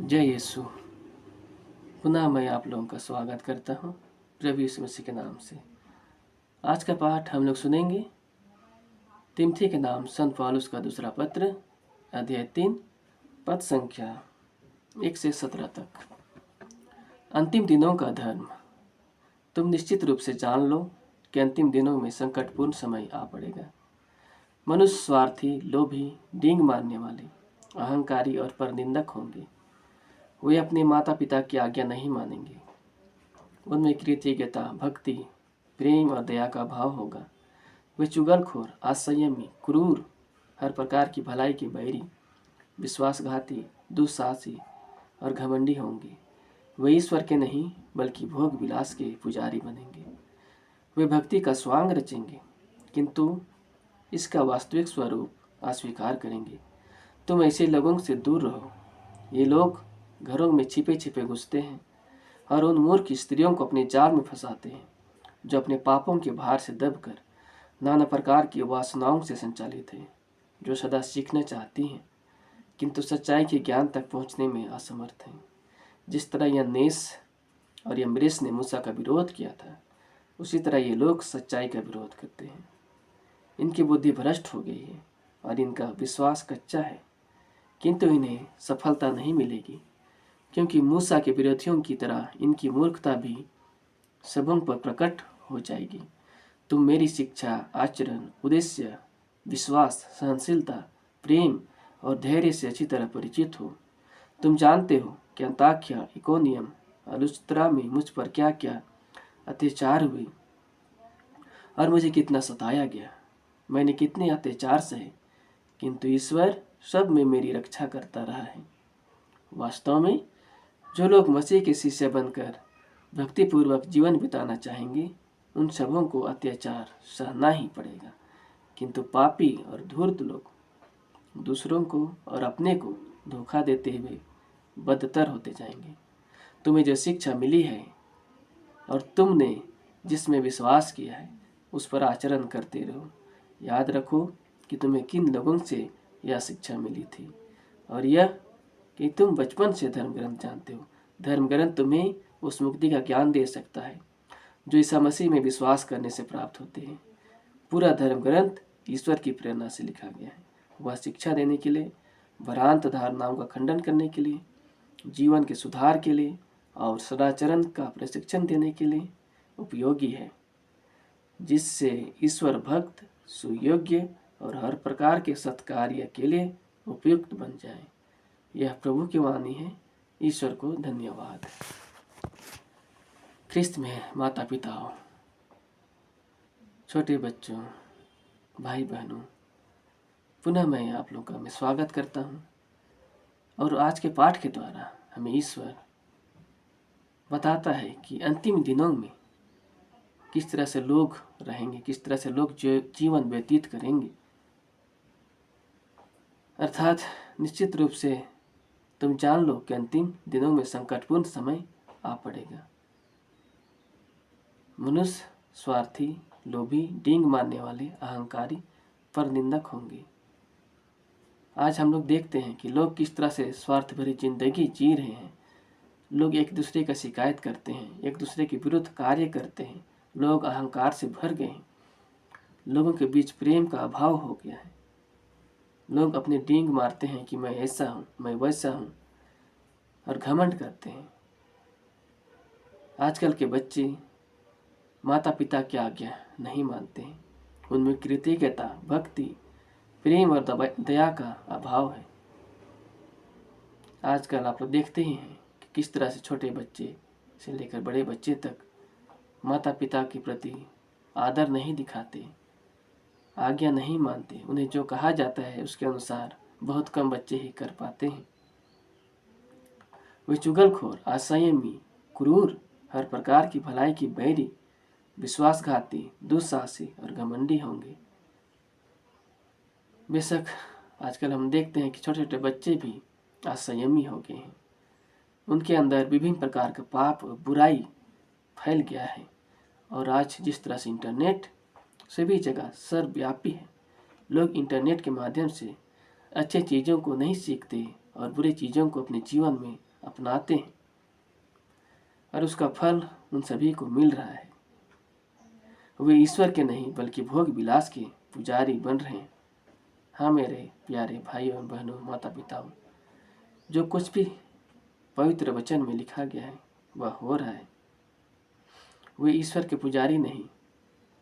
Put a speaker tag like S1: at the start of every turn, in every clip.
S1: जय यीशु। पुनः मैं आप लोगों का स्वागत करता हूँ प्रभु यीशु मसीह के नाम से। आज का पाठ हम लोग सुनेंगे तिमोथी के नाम संत पौलुस का दूसरा पत्र, अध्याय 3, पद संख्या 1 से 17 तक। अंतिम दिनों का धर्म। तुम निश्चित रूप से जान लो कि अंतिम दिनों में संकटपूर्ण समय आ पड़ेगा। मनुष्य स्वार्थी, लोभी, डींग मारने वाले, अहंकारी और परनिंदक होंगे। वे अपने माता पिता की आज्ञा नहीं मानेंगे। उनमें कृतज्ञता, भक्ति, प्रेम और दया का भाव होगा। वे चुगलखोर, असंयमी, क्रूर, हर प्रकार की भलाई के बैरी, विश्वासघाती, दुस्साहसी और घमंडी होंगे। वे ईश्वर के नहीं बल्कि भोग विलास के पुजारी बनेंगे। वे भक्ति का स्वांग रचेंगे किंतु इसका वास्तविक स्वरूप अस्वीकार करेंगे। तुम ऐसे लोगों से दूर रहो। ये लोग घरों में छिपे छिपे घुसते हैं और उन मूर्ख स्त्रियों को अपने जाल में फंसाते हैं जो अपने पापों के भार से दबकर नाना प्रकार की वासनाओं से संचालित हैं, जो सदा सीखना चाहती हैं किंतु सच्चाई के ज्ञान तक पहुंचने में असमर्थ हैं। जिस तरह यन्नेस और यम्ब्रेस ने मूसा का विरोध किया था, उसी तरह ये लोग सच्चाई का विरोध करते हैं। इनकी बुद्धि भ्रष्ट हो गई है और इनका विश्वास कच्चा है, किंतु इन्हें सफलता नहीं मिलेगी, क्योंकि मूसा के विरोधियों की तरह इनकी मूर्खता भी सबों पर प्रकट हो जाएगी। तुम मेरी शिक्षा, आचरण, उद्देश्य, विश्वास, सहनशीलता, प्रेम और धैर्य से अच्छी तरह परिचित हो। तुम जानते हो कि अंताख्या, इकोनियम और लुस्त्रा में मुझ पर क्या क्या अत्याचार हुए और मुझे कितना सताया गया। मैंने कितने अत्याचार सहे, किंतु ईश्वर सब में मेरी रक्षा करता रहा है। वास्तव में जो लोग मसीह के शिष्य बनकर भक्तिपूर्वक जीवन बिताना चाहेंगे, उन सबों को अत्याचार सहना ही पड़ेगा, किंतु पापी और धूर्त लोग दूसरों को और अपने को धोखा देते हुए बदतर होते जाएंगे। तुम्हें जो शिक्षा मिली है और तुमने जिसमें विश्वास किया है, उस पर आचरण करते रहो। याद रखो कि तुम्हें किन लोगों से यह शिक्षा मिली थी और यह कि तुम बचपन से धर्म ग्रंथ जानते हो। धर्म ग्रंथ तुम्हें उस मुक्ति का ज्ञान दे सकता है जो ईसा मसीह में विश्वास करने से प्राप्त होते हैं। पूरा धर्म ग्रंथ ईश्वर की प्रेरणा से लिखा गया है। वह शिक्षा देने के लिए, भ्रांत धारणाओं का खंडन करने के लिए, जीवन के सुधार के लिए और सदाचरण का प्रशिक्षण देने के लिए उपयोगी है, जिससे ईश्वर भक्त, सुयोग्य और हर प्रकार के सत्कार्य के लिए उपयुक्त बन जाए। यह प्रभु की वाणी है। ईश्वर को धन्यवाद। ख्रिस्त में माता पिताओं, छोटे बच्चों, भाई बहनों, पुनः मैं आप लोगों का मैं स्वागत करता हूँ। और आज के पाठ के द्वारा हमें ईश्वर बताता है कि अंतिम दिनों में किस तरह से लोग रहेंगे, किस तरह से लोग जीवन व्यतीत करेंगे। अर्थात निश्चित रूप से तुम जान लो कि अंतिम दिनों में संकटपूर्ण समय आ पड़ेगा। मनुष्य स्वार्थी, लोभी, डींग मारने वाले, अहंकारी, परनिंदक होंगे। आज हम लोग देखते हैं कि लोग किस तरह से स्वार्थ भरी जिंदगी जी रहे हैं। लोग एक दूसरे का शिकायत करते हैं, एक दूसरे के विरुद्ध कार्य करते हैं। लोग अहंकार से भर गए हैं। लोगों के बीच प्रेम का अभाव हो गया है। लोग अपने डींग मारते हैं कि मैं ऐसा हूँ, मैं वैसा हूँ, और घमंड करते हैं। आजकल के बच्चे माता पिता की आज्ञा नहीं मानते हैं। उनमें कृतज्ञता, भक्ति, प्रेम और दया का अभाव है। आजकल आप लोग देखते ही हैं कि किस तरह से छोटे बच्चे से लेकर बड़े बच्चे तक माता पिता के प्रति आदर नहीं दिखाते, आज्ञा नहीं मानते। उन्हें जो कहा जाता है उसके अनुसार बहुत कम बच्चे ही कर पाते हैं। वे चुगलखोर, असंयमी, क्रूर, हर प्रकार की भलाई की बैरी, विश्वासघाती, दुस्साहसी और घमंडी होंगे। बेशक आजकल हम देखते हैं कि छोटे छोटे बच्चे भी असंयमी हो गए हैं। उनके अंदर विभिन्न प्रकार का पाप और बुराई फैल गया है। और आज जिस तरह से इंटरनेट सभी जगह सर्वव्यापी है, लोग इंटरनेट के माध्यम से अच्छे चीज़ों को नहीं सीखते और बुरी चीज़ों को अपने जीवन में अपनाते हैं और उसका फल उन सभी को मिल रहा है। वे ईश्वर के नहीं बल्कि भोग विलास के पुजारी बन रहे हैं। हाँ मेरे प्यारे भाइयों एवं बहनों, माता पिताओं, जो कुछ भी पवित्र वचन में लिखा गया है वह हो रहा है। वे ईश्वर के पुजारी नहीं,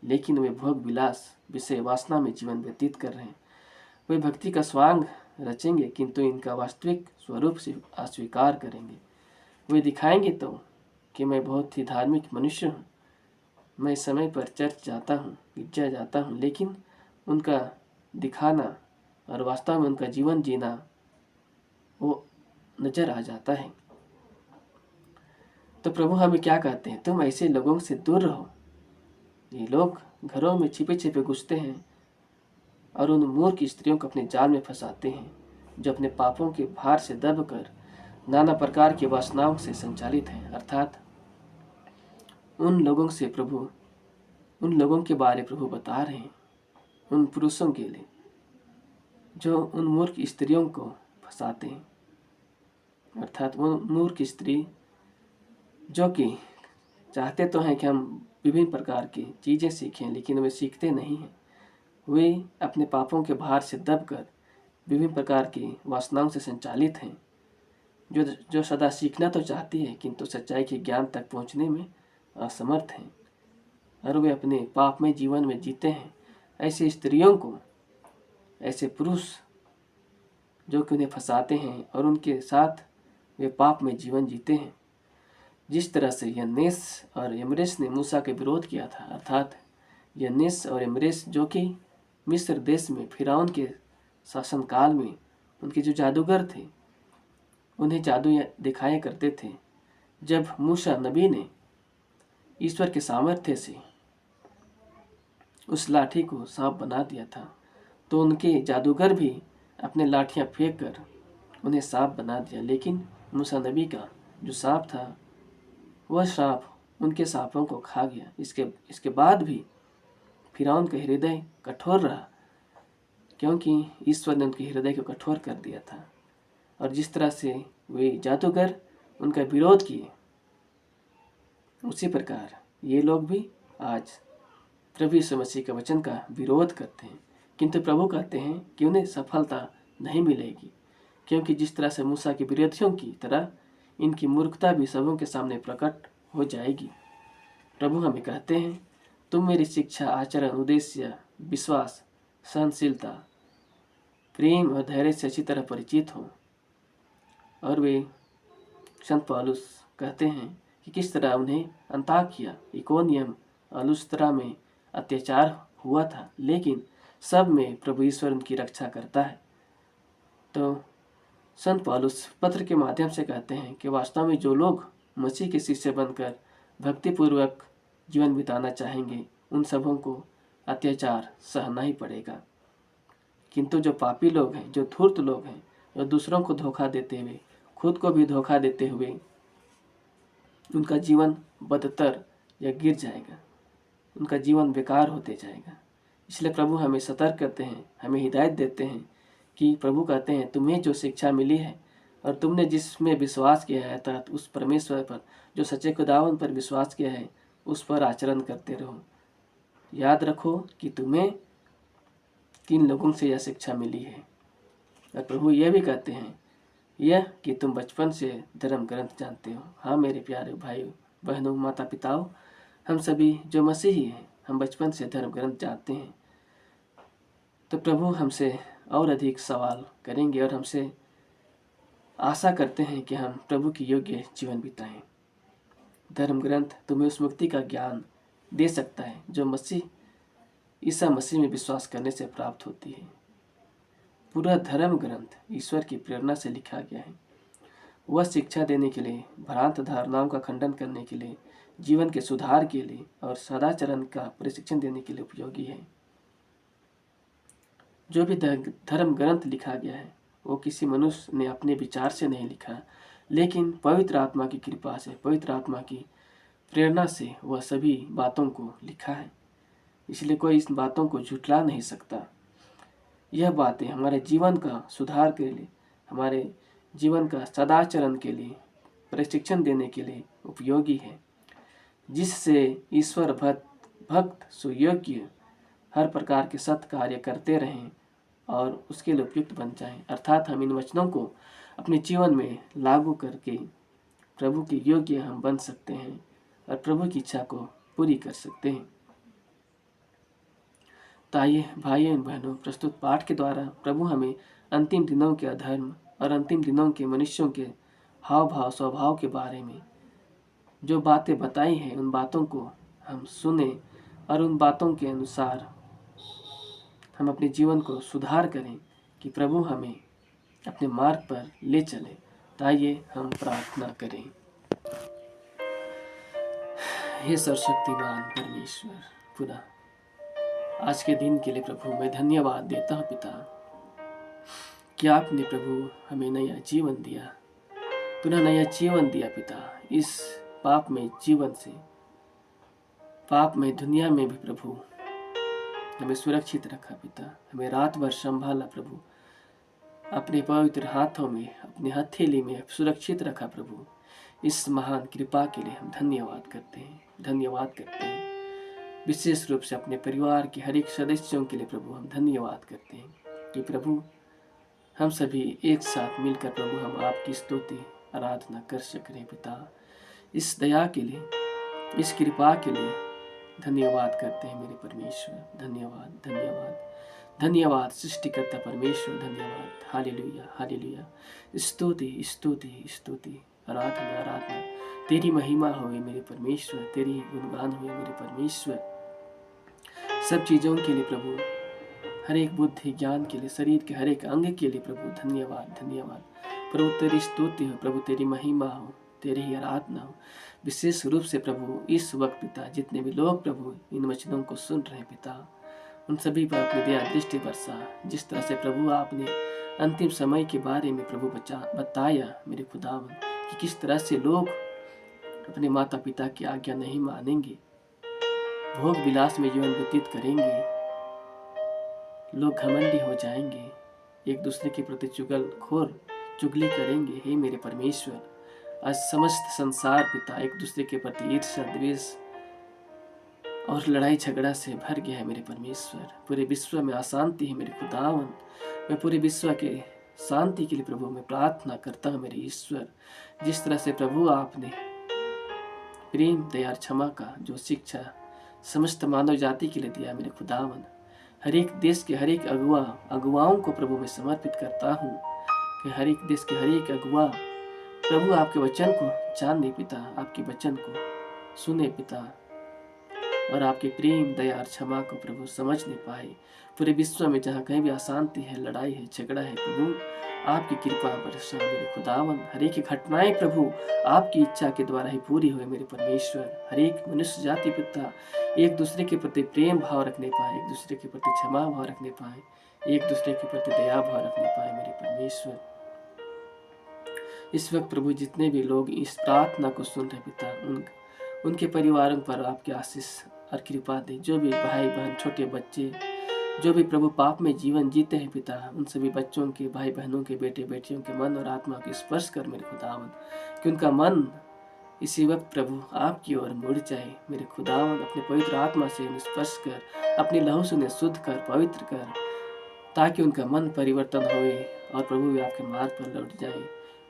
S1: लेकिन वे भोग विलास विषय वासना में जीवन व्यतीत कर रहे हैं। वे भक्ति का स्वांग रचेंगे किंतु इनका वास्तविक स्वरूप से अस्वीकार करेंगे। वे दिखाएंगे तो कि मैं बहुत ही धार्मिक मनुष्य हूँ, मैं समय पर चर्च जाता हूँ, गिरजा जाता हूँ, लेकिन उनका दिखाना और वास्तव में उनका जीवन जीना वो नजर आ जाता है। तो प्रभु हमें क्या कहते हैं? तुम ऐसे लोगों से दूर रहो। ये लोग घरों में छिपे छिपे घुसते हैं और उन मूर्ख स्त्रियों को अपने जाल में फंसाते हैं, जो अपने पापों के भार से दबकर नाना प्रकार की वासनाओं से संचालित हैं। अर्थात उन लोगों के बारे प्रभु बता रहे हैं, उन पुरुषों के लिए जो उन मूर्ख स्त्रियों को फंसाते हैं। अर्थात वो मूर्ख स्त्री जो कि चाहते तो हैं कि हम विभिन्न प्रकार की चीज़ें सीखें, लेकिन वे सीखते नहीं हैं। वे अपने पापों के भार से दबकर विभिन्न प्रकार की वासनाओं से संचालित हैं, जो सदा सीखना तो चाहती है किंतु सच्चाई के ज्ञान तक पहुंचने में असमर्थ हैं और वे अपने पापमय जीवन में जीते हैं। ऐसी स्त्रियों को ऐसे पुरुष जो कि उन्हें फंसाते हैं और उनके साथ वे पाप में जीवन जीते हैं। जिस तरह से यन्नेस और यमरेस ने मूसा के विरोध किया था, अर्थात यन्नेस और यमरेस जो कि मिस्र देश में फिरौन के शासनकाल में उनके जो जादूगर थे, उन्हें जादू दिखाया करते थे। जब मूसा नबी ने ईश्वर के सामर्थ्य से उस लाठी को सांप बना दिया था, तो उनके जादूगर भी अपने लाठियां फेंक कर उन्हें सांप बना दिया। लेकिन मूसा नबी का जो सांप था, वह सांप उनके सांपों को खा गया। इसके बाद भी फिरौन का हृदय कठोर रहा, क्योंकि ईश्वर ने उनके हृदय को कठोर कर दिया था। और जिस तरह से वे जादूगर उनका विरोध किए, उसी प्रकार ये लोग भी आज प्रभु यीशु मसीह के वचन का विरोध करते हैं। किंतु प्रभु कहते हैं कि उन्हें सफलता नहीं मिलेगी, क्योंकि जिस तरह से मूसा के विरोधियों की तरह इनकी मूर्खता भी सबों के सामने प्रकट हो जाएगी। प्रभु हमें कहते हैं, तुम मेरी शिक्षा, आचरण, उद्देश्य, विश्वास, सहनशीलता, प्रेम और धैर्य से अच्छी तरह परिचित हो। और वे संत पौलुस कहते हैं कि किस तरह उन्हें अंताकिया, इकोनियम और लुस्त्रा में अत्याचार हुआ था, लेकिन सब में प्रभु ईश्वर उनकी रक्षा करता है। तो संत पौलुस पत्र के माध्यम से कहते हैं कि वास्तव में जो लोग मसीह के शिष्य बनकर भक्तिपूर्वक जीवन बिताना चाहेंगे, उन सबों को अत्याचार सहना ही पड़ेगा। किंतु जो पापी लोग हैं, जो धूर्त लोग हैं, जो दूसरों को धोखा देते हुए, खुद को भी धोखा देते हुए उनका जीवन बदतर या गिर जाएगा, उनका जीवन बेकार होते जाएगा। इसलिए प्रभु हमें सतर्क करते हैं, हमें हिदायत देते हैं कि प्रभु कहते हैं, तुम्हें जो शिक्षा मिली है और तुमने जिसमें विश्वास किया है, अर्थात उस परमेश्वर पर जो सच्चे खुदावन पर विश्वास किया है, उस पर आचरण करते रहो। याद रखो कि तुम्हें किन लोगों से यह शिक्षा मिली है। और प्रभु यह भी कहते हैं यह कि तुम बचपन से धर्म ग्रंथ जानते हो। हाँ मेरे प्यारे भाइयों बहनों, माता पिताओं, हम सभी जो मसीही हैं, हम बचपन से धर्म ग्रंथ जानते हैं। तो प्रभु हमसे और अधिक सवाल करेंगे और हमसे आशा करते हैं कि हम प्रभु की योग्य जीवन बिताएं। धर्म ग्रंथ तुम्हें उस मुक्ति का ज्ञान दे सकता है जो ईसा मसीह में विश्वास करने से प्राप्त होती है। पूरा धर्म ग्रंथ ईश्वर की प्रेरणा से लिखा गया है। वह शिक्षा देने के लिए, भ्रांत धारणाओं का खंडन करने के लिए, जीवन के सुधार के लिए और सदाचरण का प्रशिक्षण देने के लिए उपयोगी है। जो भी धर्म ग्रंथ लिखा गया है वो किसी मनुष्य ने अपने विचार से नहीं लिखा, लेकिन पवित्र आत्मा की कृपा से, पवित्र आत्मा की प्रेरणा से वह सभी बातों को लिखा है। इसलिए कोई इस बातों को झुठला नहीं सकता। यह बातें हमारे जीवन का सुधार के लिए, हमारे जीवन का सदाचरण के लिए प्रशिक्षण देने के लिए उपयोगी है, जिससे ईश्वर भक्त सुयोग्य हर प्रकार के सत् कार्य करते रहें और उसके लिए उपयुक्त बन जाएं। अर्थात हम इन वचनों को अपने जीवन में लागू करके प्रभु के योग्य हम बन सकते हैं और प्रभु की इच्छा को पूरी कर सकते हैं। तो आइए भाइयों एवं बहनों, प्रस्तुत पाठ के द्वारा प्रभु हमें अंतिम दिनों के अधर्म और अंतिम दिनों के मनुष्यों के हाव भाव स्वभाव के बारे में जो बातें बताई हैं, उन बातों को हम सुने और उन बातों के अनुसार हम अपने जीवन को सुधार करें कि प्रभु हमें अपने मार्ग पर ले चले। तो आइए हम प्रार्थना करें। हे सर्वशक्तिमान परमेश्वर, पुनः आज के दिन के लिए प्रभु मैं धन्यवाद देता हूँ पिता कि आपने प्रभु हमें नया जीवन दिया, पुनः नया जीवन दिया पिता। इस पाप में जीवन से, पाप में दुनिया में भी प्रभु हमें सुरक्षित रखा पिता, हमें रात भर संभाला प्रभु, अपने पवित्र हाथों में, अपने हथेली में सुरक्षित रखा प्रभु। इस महान कृपा के लिए हम धन्यवाद करते हैं। विशेष रूप से अपने परिवार के हर एक सदस्यों के लिए प्रभु हम धन्यवाद करते हैं कि प्रभु हम सभी एक साथ मिलकर प्रभु हम आपकी स्तुति आराधना कर सक रहे पिता। इस दया के लिए, इस कृपा के लिए धन्यवाद करते हैं मेरे परमेश्वर। धन्यवाद धन्यवाद धन्यवाद सृष्टिकर्ता परमेश्वर, धन्यवाद। Hallelujah hallelujah. स्तुति स्तुति स्तुति, आराधना आराधना तेरी महिमा होवे मेरे परमेश्वर, तेरी गुणगान हुए मेरे परमेश्वर। सब चीज़ों के लिए प्रभु, हर एक बुद्धि ज्ञान के लिए, शरीर के हर एक अंग के लिए प्रभु धन्यवाद धन्यवाद। प्रभु तेरी स्तुति हो, प्रभु तेरी महिमा हो, तेरी ही आराधना हो। विशेष रूप से प्रभु इस वक्त पिता जितने भी लोग प्रभु इन वचनों को सुन रहे हैं पिता, उन सभी पर अपनी दया दृष्टि बरसा। जिस तरह से प्रभु आपने अंतिम समय के बारे में प्रभु बताया मेरे खुदावन कि किस तरह से लोग अपने माता पिता की आज्ञा नहीं मानेंगे, भोग विलास में जीवन व्यतीत करेंगे, लोग घमंडी हो जाएंगे, एक दूसरे के प्रति चुगली करेंगे। हे मेरे परमेश्वर, आज समस्त संसार पिता एक दूसरे के प्रति ईर्ष्या द्वेष और लड़ाई झगड़ा से भर गया है मेरे परमेश्वर। पूरे विश्व में अशांति है मेरे खुदावन। मैं पूरे विश्व के शांति के लिए प्रभु मैं प्रार्थना करता हूँ मेरे ईश्वर। जिस तरह से प्रभु आपने प्रेम दया क्षमा का जो शिक्षा समस्त मानव जाति के लिए दिया मेरे खुदावन, हर एक देश के हर एक अगुवाओं को प्रभु मैं समर्पित करता हूँ कि हर एक देश के हर एक अगुवा प्रभु आपके वचन को जाने पिता, आपके वचन को सुने पिता, और आपके प्रेम दया और क्षमा को प्रभु समझने पाए। पूरे विश्व में जहाँ कहीं भी अशांति है, लड़ाई है, झगड़ा है, प्रभु आपकी कृपा बरसा मेरे खुदावन। हर एक घटनाएं प्रभु आपकी इच्छा के द्वारा ही पूरी हुए मेरे परमेश्वर। हर एक मनुष्य जाति पिता एक दूसरे के प्रति प्रेम भाव रखने पाए, एक दूसरे के प्रति क्षमा भाव रखने पाए, एक दूसरे के प्रति दया भाव रखने पाए मेरे परमेश्वर। इस वक्त प्रभु जितने भी लोग इस प्रार्थना को सुन रहे पिता, उनके परिवारों पर आपके आशीष और कृपा दे। जो भी भाई बहन, छोटे बच्चे, जो भी प्रभु पाप में जीवन जीते हैं पिता, उन सभी बच्चों के, भाई बहनों के, बेटे बेटियों के मन और आत्मा को स्पर्श कर मेरे खुदावन, कि उनका मन इसी वक्त प्रभु आपकी ओर मुड़ जाए मेरे खुदावन। अपने पवित्र आत्मा से उन्हें स्पर्श कर, अपनी लहू से उन्हें शुद्ध कर, पवित्र कर, ताकि उनका मन परिवर्तन होए और प्रभु भी आपके मार्ग पर लौट जाए।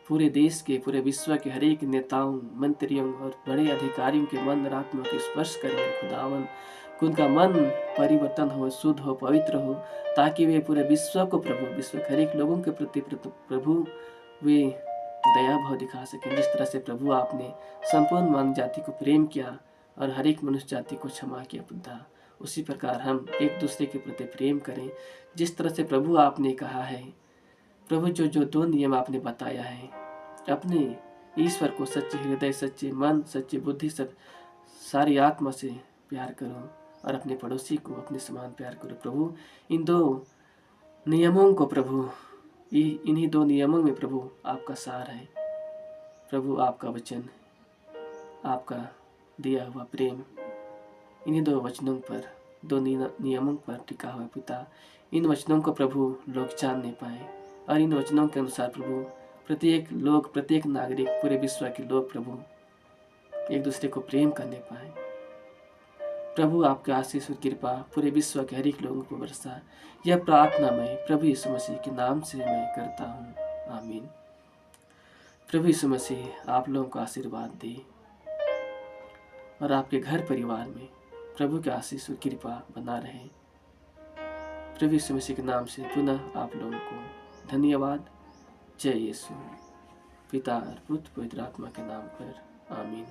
S1: पूरे देश के, पूरे विश्व के हर एक नेताओं, मंत्रियों और बड़े अधिकारियों के मन और आत्मा को स्पर्श करें खुदावन, कि उनका मन परिवर्तन हो, शुद्ध हो, पवित्र हो, ताकि वे पूरे विश्व को प्रभु, विश्व के हर एक लोगों के प्रति प्रभु वे दया भाव दिखा सकें। जिस तरह से प्रभु आपने संपूर्ण मानव जाति को प्रेम किया और हर एक मनुष्य जाति को क्षमा किया पिता, उसी प्रकार हम एक दूसरे के प्रति प्रेम करें। जिस तरह से प्रभु आपने कहा है प्रभु, जो दो नियम आपने बताया है, अपने ईश्वर को सच्चे हृदय, सच्चे मन, सच्ची बुद्धि, सब सारी आत्मा से प्यार करो और अपने पड़ोसी को अपने समान प्यार करो। प्रभु इन दो नियमों को प्रभु, इन्हीं दो नियमों में प्रभु आपका सार है। प्रभु आपका वचन, आपका दिया हुआ प्रेम, इन्हीं दो वचनों पर, दो नियमों पर टिका हुआ पिता। इन वचनों को प्रभु लोग जानने पाए और इन वचनों के अनुसार प्रभु प्रत्येक नागरिक, पूरे विश्व के लोग प्रभु एक दूसरे को प्रेम करने पाए। प्रभु आपके आशीष और कृपा पूरे विश्व के हर एक लोगों को बरसा। यह प्रार्थना मैं प्रभु यीशु मसीह के नाम से मैं करता हूँ, आमीन। प्रभु यीशु मसीह आप लोगों को आशीर्वाद दे और आपके घर परिवार में प्रभु के आशीष और कृपा बना रहे। प्रभु यीशु मसीह के नाम से पुनः आप लोगों को धन्यवाद। जय यीशु। पिता और पुत्र पवित्र आत्मा के नाम पर, आमीन।